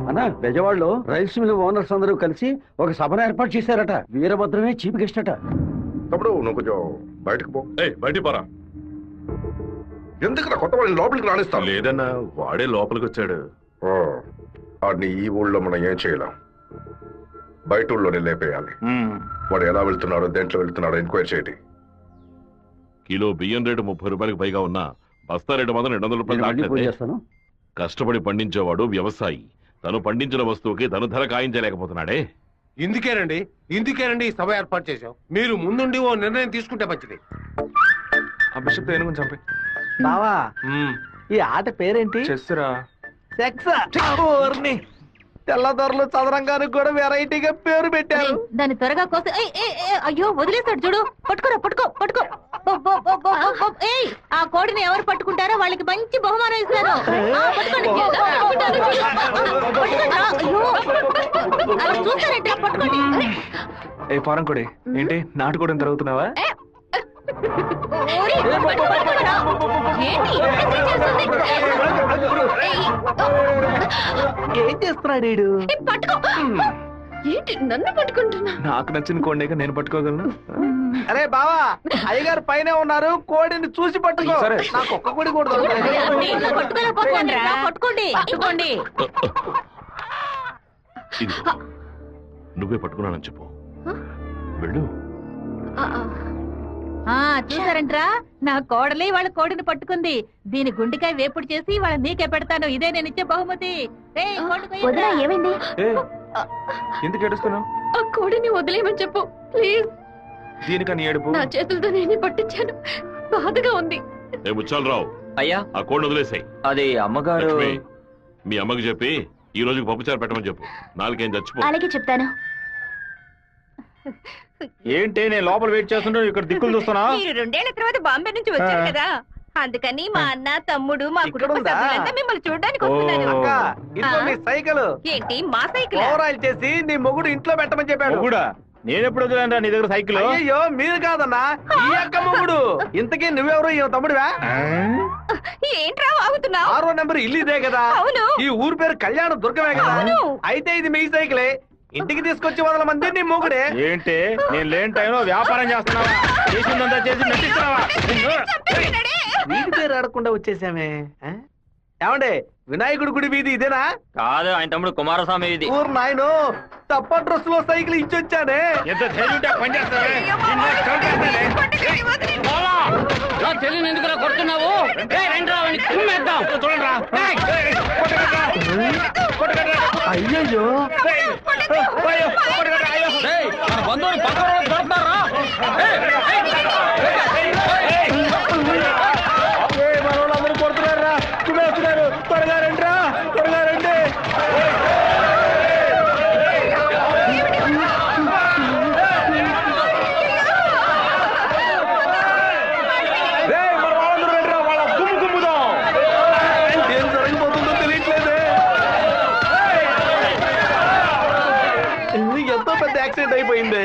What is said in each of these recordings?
అన్నా బెజవాడలో rails mill owners అందరూ కలిసి ఒక సభను ఏర్పాటు చేశారట. వీరభద్రమే చీఫ్ గెస్ట్ అట. తమ్ముడు నువ్వు కొంచెం బయటకు పో. బయటికి పోరా. ఎందుకు కొత్త వాళ్ళని లోపలికి రాణిస్తాను? లేదన్నా వాడే లోపలికి వచ్చాడు. వాడిని ఈ ఊళ్ళో మనం ఏం చేయలేం, బయట ఊళ్ళోనే లేపేయాలి. వాడు ఎలా వెళ్తున్నాడో దేంట్లో వెళ్తున్నాడో ఎంక్వైరీ చేయండి. కిలో బియ్యం రేటు 30 రూపాయలకు పైగా ఉన్నా బస్తా రేటు మాత్రం 200 రూపాయలు. కష్టపడి పండించేవాడు వ్యవసాయి. తను పండించిన వస్తువుకి తను ధర కాయించలేకపోతున్నాడే. ఇందుకేనండి సభ ఏర్పాటు చేశాం. మీరు ముందుండి ఓ నిర్ణయం తీసుకుంటే మంచిది. బావా ఈ ఆట పేరేంటి? చెస్సురా. తెల్లదొరలు చదరంగానికి కూడా వెరైటీగా పేరు పెట్టారు. దాన్ని త్వరగా కోసి అయ్యో వదిలేస్తాడు చూడు. పట్టుకోరా పట్టుకో పట్టుకో. ఆ కోడిని ఎవరు పట్టుకుంటారో వాళ్ళకి మంచి బహుమానం ఇస్తాను. చూస్తారంటే పట్టుకోండి. ఏ ఫారం కొడి ఏంటి నాటుకోవడం జరుగుతున్నావా? ఏం చేస్తున్నాడు? ఏంటి నన్ను పట్టుకుంటున్నా? నాకు నచ్చిన కోడిని నేను పట్టుకోగలను. అరే బావా అయ్యగారు పైన ఉన్నారు, కోడిని చూసి పట్టుకో. సరే. నాకు ఒక్క కోడి కూడా పట్టుకోండి పట్టుకోండి. నువ్వే పట్టుకున్నానని చెప్పు. వెళ్ళు. చూసారంట్రా నా కోడలి వాళ్ళ కోడిని పట్టుకుంది. దీని గుండెకాయ వేపుడు చేసి వాళ్ళ నీకే పెడతాను. ఇదే నేను ఇచ్చే బహుమతి. ఏమైంది? ఎందుకు ఏడుస్తున్నావు? ఆ కోడిని వదిలేయమని చెప్పు ప్లీజ్. దీనికని ఏడుపు? నా చేతులతో నేనే పట్టించాను, బాధగా ఉంది. ముచ్చాలరావు అయ్యా ఆ కోడిని వదిలేసాయి. అది అమ్మగారు. మీ అమ్మకి చెప్పి ఈ రోజుకి పప్పుచారు పెట్టమని చెప్పు. నాలుగేం చచ్చిపో. అలాగే చెప్తాను. ఏంటి నేను లోపల వెయిట్ చేస్తుంటే ఇక్కడ దిక్కులు చూస్తున్నా? మీరు 2 ఏళ్ల తర్వాత బాంబే నుంచి వచ్చారు కదా, అందుకని మా అన్న తమ్ముడు మా కుటుంబ సభ్యులంతా మిమ్మల్ని చూడడానికి వస్తున్నారు. ఇదిగో మీ సైకిల్. ఏంటి మా సైకిల్? ఓవరాల్ చేసి నీ మొగుడు ఇంట్లో పెట్టమని చెప్పాడు. నేను ఎప్పుడు వదిలేంటా నీ దగ్గర సైకిల్? అయ్యో మీరు కాదన్నా, ఈ అక్క మొగుడు. ఇంతకీ నువ్వెవరు? ఈ తమ్ముడివా? ఏంట్రా ఆగుతున్నావు? 6వ నెంబర్ ఇల్లు ఇదే కదా? అవును. ఈ ఊరు పేరు కళ్యాణ దుర్గమే కదా? అయితే ఇది మీ సైకిలే. ఇంటికి తీసుకొచ్చి 100 మంది నీ మొగుడే. ఏంటి నేను లేని టైంలో వ్యాపారం చేస్తున్నావా? చేసిందంతా చేసి నటిస్తున్నావా? వీడి పేరు ఆడకుండా వచ్చేసామే. ఏమండే వినాయకుడి గుడి వీధి ఇదేనా? కాదు, ఆయన తమ్ముడు కుమారస్వామి ఇది. ఊరు నాయను తప్ప డ్రెస్ లో సైకిల్ ఇచ్చొచ్చానే. ఎంత ధైర్యం పని చేస్తావే? చెల్లిని ఎందుకు కొడుతున్నావు? చూడండి. అయ్యయ్యో బంధువులు పక్కన దొరుకుతారా? మనోళ్ళందరూ కొడుతున్నారా? వస్తున్నారు, త్వరగా రండి, త్వరగా రండి. ఎంతో పెద్ద యాక్సిడెంట్ అయిపోయింది.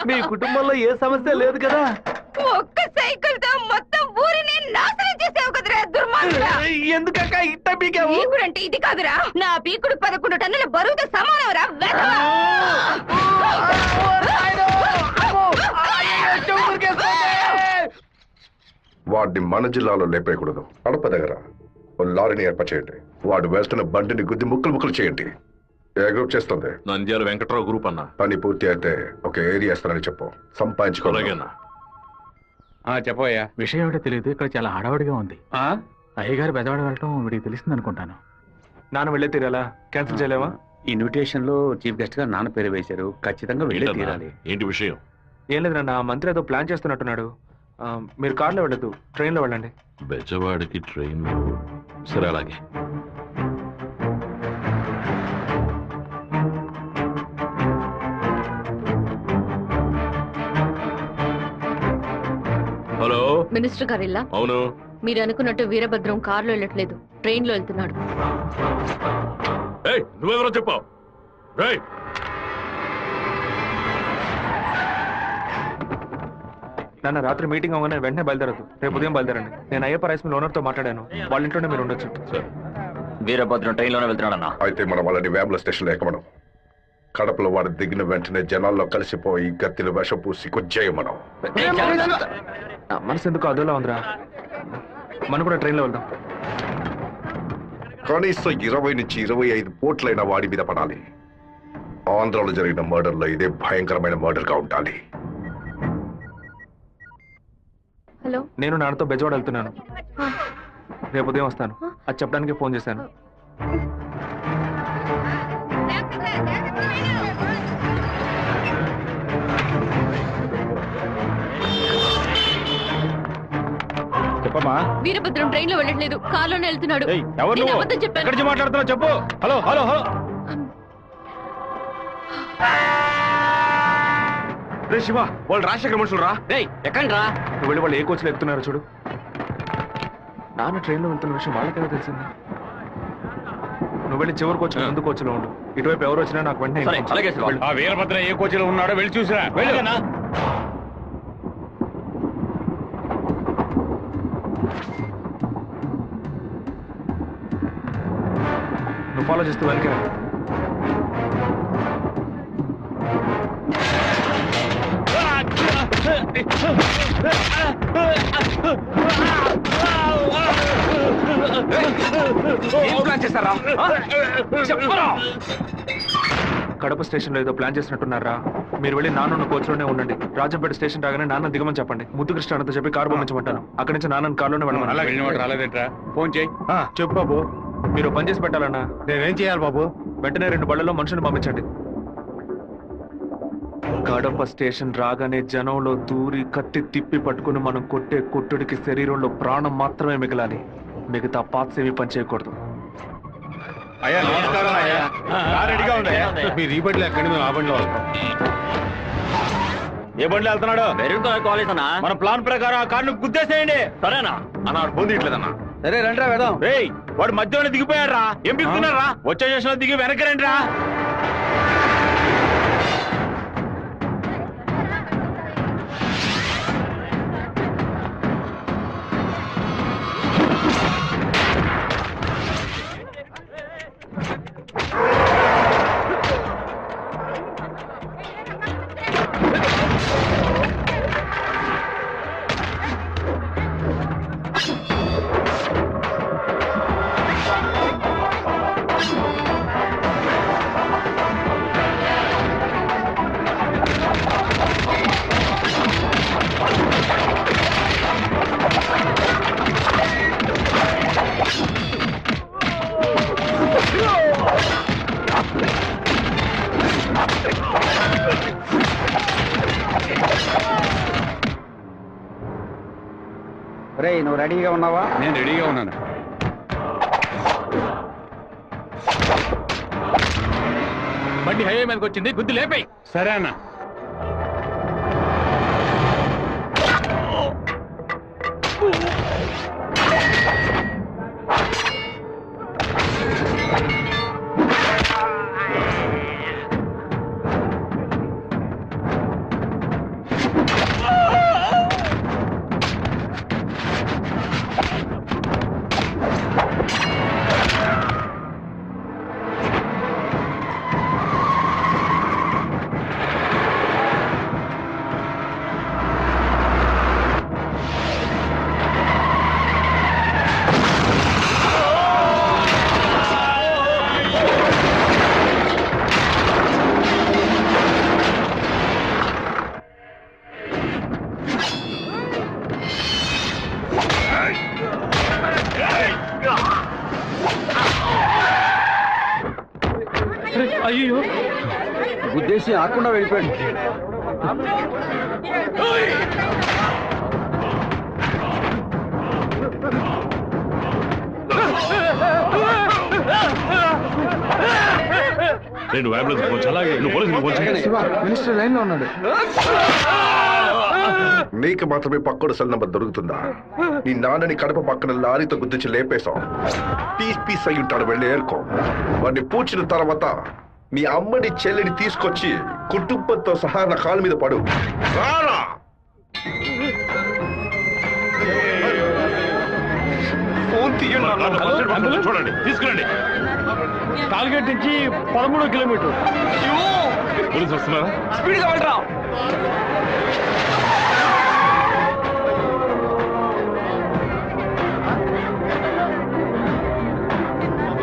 మీ కుటుంబంలో ఏ సమస్య లేదు కదా? ఒక్క సైకిల్ తో మొత్తం ఊరిని నాశనం చేసావు కదరా దుర్మార్గుడా. ఎందుకక్క ఇట్ట పీకావు? పీకుడంటే ఇది కాదురా, నా పీకుడు 11 టన్నుల బరువుతో సమానం రా. వాడిని మన జిల్లాలో లేపేయకూడదు. కడప దగ్గర లారీని ఏర్పాటు చేయండి. వాడు వేస్తున్న బండిని గుద్ది ముక్కలు ముక్కలు చేయండి. ఏ గ్రూప్ చేస్తుంది? నంద్యాల వెంకట్రావు గ్రూప్ అన్నా. పని పూర్తి అయితే ఒక ఏరియా ఇస్తానని చెప్పు. సంపాదించుకోలేగన్నా. చెప్పయ్యా. విషయం ఏమిటో తెలియదు, ఇక్కడ చాలా హడావుడిగా ఉంది. అయ్యగారు బెజవాడ వెళ్ళటం వీడికి తెలిసింది అనుకుంటాను. నాన్న వెళ్ళే తీరాలా? క్యాన్సిల్ చేయలేవా? ఇన్విటేషన్ లో చీఫ్ గెస్ట్ గా నాన్న పేరు వేశారు, ఖచ్చితంగా వెళ్ళే తీరాలి. ఏంటి విషయం? ఏం లేదు నాన్న, మంత్రి ఏదో ప్లాన్ చేస్తున్నట్టున్నాడు. మీరు కార్లో వెళ్ళదు, ట్రైన్ లో వెళ్ళండి. బెజవాడికి ట్రైన్? సరే అలాగే. హలో మినిస్టర్ గారిల్లా? అవును. మీరు అనుకున్నట్టు వీరభద్రం కారులో వెళ్ళట్లేదు, ట్రైన్ లో వెళ్తున్నాడు. నువ్వెవరో చెప్పావు? నాన్న రాత్రి మీటింగ్ అవగానే వెంటనే బయలుదేరదు, రేపు ఉదయం బయలుదేరండి. నేను అయ్యప్ప రైస్ మిల్ ఓనర్ తో మాట్లాడాను, వాళ్ళ ఇంట్లోనే మీరు ఉండొచ్చు. సరే. వీరభద్రం ట్రైన్ లోనే వెళ్తున్నాడన్నా. అయితే మనం వాళ్ళని వేముల స్టేషన్లో ఎక్కమనం. కడపలో వాడు దిగిన వెంటనే జనాల్లో కలిసిపోయి గత్తిని విషం పూసి కొచ్చేయమనం. మనసు ఎందుకు అదోలా ఉందిరా, మనం కూడా ట్రైన్లో వెళ్దాం. కనీసం 20 నుంచి 25 పోట్లైన వాడి మీద పడాలి. ఆంధ్రాలో జరిగిన మర్డర్లో ఇదే భయంకరమైన మర్డర్గా ఉండాలి. హలో, నేను నాన్నతో బెజవాడ వెళ్తున్నాను. రేపు ఉదయం వస్తాను. అది చెప్పడానికి ఫోన్ చేశాను. చెప్పమ్మా. వీరభద్రం ట్రైన్ లో వెళ్ళట్లేదు, కార్లోనే వెళ్తున్నాడు. ఎవరు నేను నువ్వు? అబద్ధం చెప్పాను. ఎక్కడి నుంచి మాట్లాడుతున్నావు చెప్పు. Hello hello hello. రే శివ, వాళ్ళు రాజశేఖర మనుషులు రా. ఎక్కండి రా. నువ్వు వెళ్ళి వాళ్ళు ఏ కోచ్లో ఎక్కుతున్నారో చూడు. నాన్న ట్రైన్లో వెళ్తున్న విషయం వాళ్ళకెలా తెలిసింది? నువ్వు వెళ్ళి చివరి కోచ్ ముందు కోచ్లో ఉండు. ఇటువైపు ఎవరు వచ్చినా నాకు వెంటనే సరే, అలాగే శివ. వెళ్ళు. ఆ వీరభద్రం ఏ కోచ్లో ఉన్నాడో వెళ్ళి చూసిరా. వెళ్ళనా? నువ్వు ఫాలో చేస్తూ వెనకరా. కడప స్టేషన్ లో ఏదో ప్లాన్ చేసినట్టున్నారా? మీరు వెళ్ళి నాన్న కోచ్లోనే ఉండండి. రాజంపేట స్టేషన్ రాగానే నాన్న దిగమని చెప్పండి. ముద్దుకృష్ణ అన్నతో చెప్పి కారు పంపించమంటాను. అక్కడి నుంచి నాన్న కారులోనే వెళ్ళమని. రాలేదేంట్రా? ఫోన్ చేయి. చెప్పు బాబు. మీరు పని చేసి పెట్టాలన్నా. నేనేం చేయాలి బాబు? వెంటనే 2 బళ్ళలో మనుషులు పంపించండి. కడప స్టేషన్ రాగానే జనంలో దూరి కత్తి తిప్పి పట్టుకుని మనం కొట్టే కొట్టుడికి శరీరంలో ప్రాణం మాత్రమే మిగలాలి. మిగతా పార్ట్స్ ఏమీ పని చేయకూడదు. అయ్యా నమస్కారం అయ్యా. రెడీగా ఉందయ్యా. మీరు ఈ బండిలో ఎక్కండి, మేము ఆ బండిలో వస్తాం. ఏ బండిలో వెళ్తున్నాడు? వెరుగుతో కాలేజ్ అన్నా. మన ప్లాన్ ప్రకారం ఆ కార్ను గుద్దేసేయండి. సరేనా అన్న? ఫోన్ తీయట్లేదన్నా. సరే రండి వెళ్దాం. రేయ్, వాడు మధ్యలో దిగిపోయాడు రా. ఏం దిగుతున్నారా? వచ్చే స్టేషన్ దిగి వెనక్కి రండి రా. రే నువ్వు రెడీగా ఉన్నావా? నేను రెడీగా ఉన్నాను. బండి హైవే మీదకి వచ్చింది, గుద్ది లేపాయి. సరే అన్న. అయ్యో గుద్దేసి ఆకుండా వెళ్ళిపోయాడు. నేను అంబులెన్స్ ఫోన్ చేయాలి. నువ్వు పోలీసులకు ఫోన్ చేయాలి. మినిస్టర్ లైన్ లో ఉన్నాడు. నీకు మాత్రమే పక్కడు సెల్ నంబర్ దొరుకుతుందా? నీ నాన్నని కడప పక్కన లారీతో గుద్దించి లేపేశాం. పీస్ అయి ఉంటాడు, వెళ్ళి ఏరుకో. వాడిని పూడ్చిన తర్వాత నీ అమ్మని చెల్లిని తీసుకొచ్చి కుటుంబంతో సహా నా కాలు మీద పడు. రారా ఫోన్ చూడండి, తీసుకురండి. టార్గెట్ నుంచి 13 కిలోమీటర్. పోలీసు వస్తున్నారా? స్పీడ్ గా వెళ్ళరా.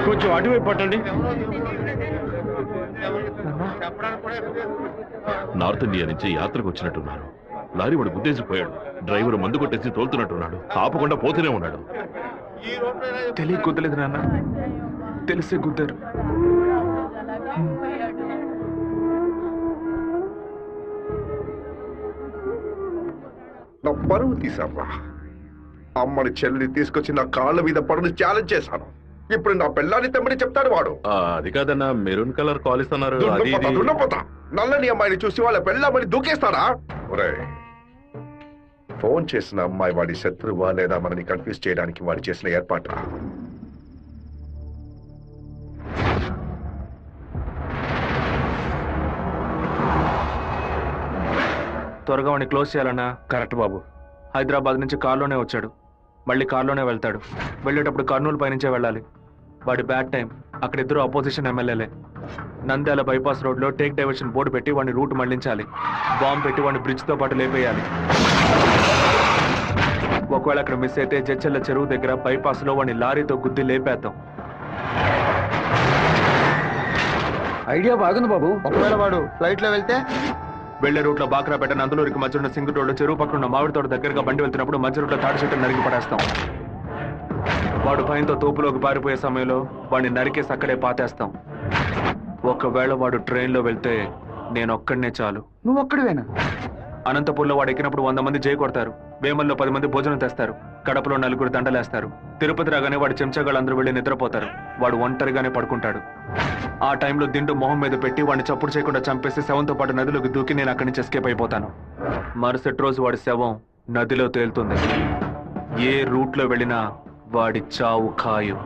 కొంచెం అటువైపు పట్టండి. నార్త్ ఇండియా నుంచి యాత్రకు వచ్చినట్టున్నారు. లారీ వాడు గుద్దేసిపోయాడు. డ్రైవర్ మందు కొట్టేసి తోలుతున్నట్టున్నాడు. ఆపకుండా పోతూనే ఉన్నాడు. తెలియ కుదలేదు నాన్న, తెలిసే కుదరు. నా పరువు తీసారా? అమ్మని చెల్లిని తీసుకొచ్చి నా కాళ్ళ మీద పడును ఛాలెంజ్ చేశాను. ఇప్పుడు నా పిల్లాన్ని తెమ్మని చెప్తాడు వాడు. అది కాదన్నా, మెరూన్ కలర్ కాల్ ఇస్తున్నారు. దున్నపోతా నల్లని అమ్మాయిని చూసి వాళ్ళ పెళ్ళామని దూకేస్తారా? ఒరే, ఫోన్ చేసిన అమ్మాయి వాడి శత్రువా లేదా మనని కన్ఫ్యూజ్ చేయడానికి వాడు చేసిన ఏర్పాటు. త్వరగా వాడిని క్లోజ్ చేయాలన్నా. కరెక్ట్ బాబు. హైదరాబాద్ నుంచి కార్లోనే వచ్చాడు, మళ్ళీ కార్లోనే వెళ్తాడు. వెళ్ళేటప్పుడు కర్నూలు పైనుంచే వెళ్ళాలి. వాడి బ్యాడ్ టైం. అక్కడ ఇద్దరు అపోజిషన్ ఎమ్మెల్యేలే. నంద్యాల బైపాస్ రోడ్లో టేక్ డైవర్షన్ బోర్డు పెట్టి వాడిని రూట్ మళ్లించాలి. బాంబు పెట్టి వాడిని బ్రిడ్జ్తో పాటు లేపేయాలి. ఒకవేళ అక్కడ మిస్ అయితే జడ్చెల్ల చెరువు దగ్గర బైపాస్లో వాడిని లారీతో గుద్ది లేపేద్దాం. ఐడియా బాగుంది బాబు. ఒకవేళ వాడు ఫ్లైట్ లో వెళ్తే వెళ్లే రూట్లో బాక్రాపేట నందలూరికి మధ్య ఉన్న సింగు రోడ్డు చెరువు పక్కన ఉన్న మామిడి తోట దగ్గరగా బండి వెళ్తున్నప్పుడు మధ్య రూట్లో తాడి చెట్టు నరికి పడేస్తాం. వాడు భయంతో తోపులోకి పారిపోయే సమయంలో వాడిని నరికేసి అక్కడే పాతేస్తాం. ఒకవేళ వాడు ట్రైన్లో వెళ్తే నేను ఒక్కడనే చాలు. నువ్వు ఒక్కడివేనా? అనంతపూర్లో వాడు ఎక్కినప్పుడు 100 మంది జై కొడతారు. వేమల్లో 10 మంది భోజనం తెస్తారు. కడపలో 4 దండలేస్తారు. తిరుపతి రాగానే వాడి చెంచాగాళ్ళందరూ వెళ్ళి నిద్రపోతారు. వాడు ఒంటరిగానే పడుకుంటాడు. ఆ టైంలో దిండు మొహం మీద పెట్టి వాడిని చప్పుడు చేయకుండా చంపేసి శవంతో పాటు నదిలోకి దూకి నేను అక్కడి నుంచి ఎస్కేప్ అయిపోతాను. మరుసటి రోజు వాడి శవం నదిలో తేలుతుంది. ఏ రూట్లో వెళ్ళినా వాడి చావు ఖాయం.